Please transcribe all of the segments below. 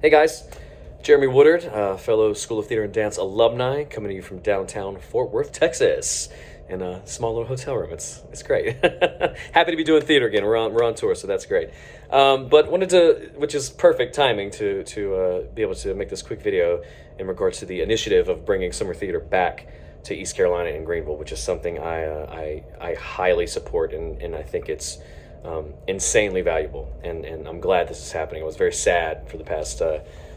Hey guys, Jeremy Woodard, fellow School of Theater and Dance alumni, coming to you from downtown Fort Worth, Texas, in a small little hotel room. It's great. Happy to be doing theater again. We're on tour, so that's great. But wanted to, which is perfect timing to be able to make this quick video in regards to the initiative of bringing summer theater back to East Carolina and Greenville, which is something I highly support, and I think it's insanely valuable, and I'm glad this is happening. I was very sad for the past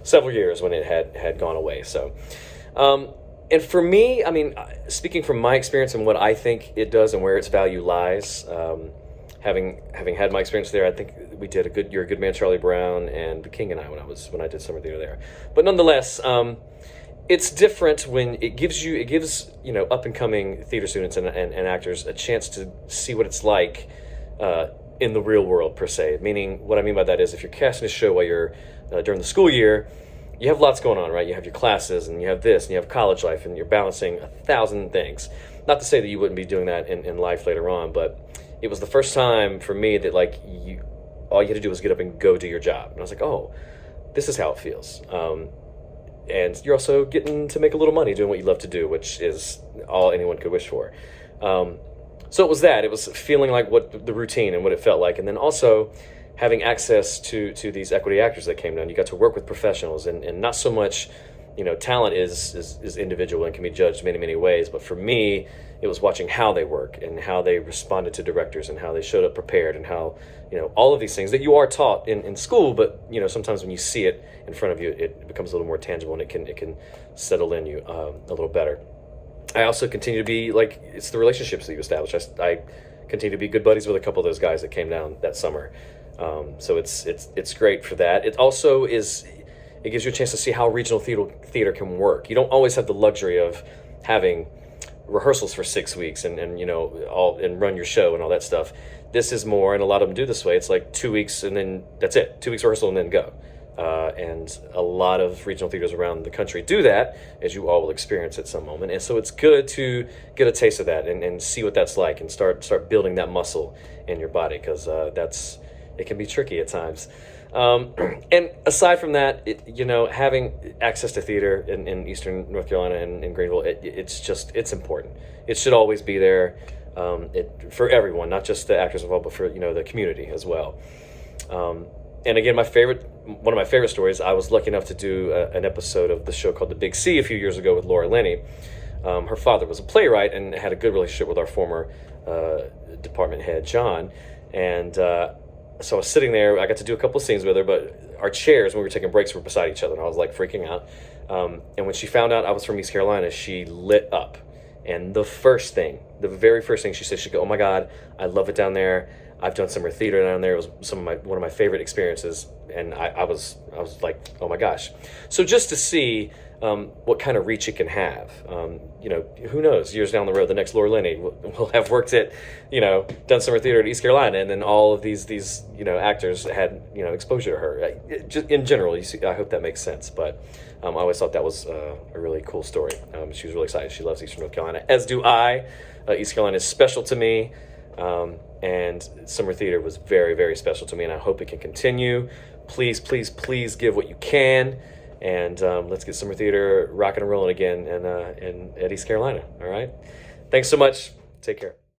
several years when it had gone away. So, and for me, I mean, speaking from my experience and what I think it does and where its value lies, having had my experience there, I think we did a good. You're a Good Man, Charlie Brown, and The King and I when I did summer theater there. But nonetheless, it's different when it gives up and coming theater students and actors a chance to see what it's like in the real world, per se. Meaning, what I mean by that is, if you're casting a show while you're during the school year, you have lots going on, right? You have your classes, and you have this, and you have college life, and you're balancing 1,000 things. Not to say that you wouldn't be doing that in life later on, but it was the first time for me that all you had to do was get up and go do your job. And I was like, oh, this is how it feels. And you're also getting to make a little money doing what you love to do, which is all anyone could wish for. So it was that. It was feeling like what the routine and what it felt like. And then also having access to these equity actors that came down. You got to work with professionals, and not so much, talent is individual and can be judged many, many ways. But for me, it was watching how they work and how they responded to directors and how they showed up prepared and how, all of these things that you are taught in school, but, sometimes when you see it in front of you, it becomes a little more tangible, and it can settle in you a little better. I also continue to be, it's the relationships that you establish. I continue to be good buddies with a couple of those guys that came down that summer. So it's great for that. It also it gives you a chance to see how regional theater can work. You don't always have the luxury of having rehearsals for 6 weeks and run your show and all that stuff. This is more, and a lot of them do this way. It's like 2 weeks and then that's it. 2 weeks rehearsal and then go. And a lot of regional theaters around the country do that, as you all will experience at some moment. And so it's good to get a taste of that and see what that's like, and start building that muscle in your body, because it can be tricky at times. And aside from that, having access to theater in Eastern North Carolina and in Greenville, it's important. It should always be there, for everyone, not just the actors involved, but for the community as well. And again, one of my favorite stories, I was lucky enough to do an episode of the show called The Big C a few years ago with Laura Linney. Her father was a playwright and had a good relationship with our former department head, John. And so I was sitting there. I got to do a couple of scenes with her, but our chairs, when we were taking breaks, were beside each other, and I was freaking out. And when she found out I was from East Carolina, she lit up. And the very first thing she said, she'd go, "Oh my God, I love it down there. I've done summer theater down there. It was one of my favorite experiences." And I was like, oh my gosh. So just to see what kind of reach it can have, who knows, years down the road, the next Laura Linney will have worked at, done summer theater at East Carolina, and then all of these actors had, exposure to her. Just in general, I hope that makes sense. But I always thought that was a really cool story. She was really excited. She loves Eastern North Carolina, as do I. East Carolina is special to me. And summer theater was very, very special to me, and I hope it can continue. Please, please, please give what you can, and let's get summer theater rocking and rolling again in East Carolina. All right? Thanks so much. Take care.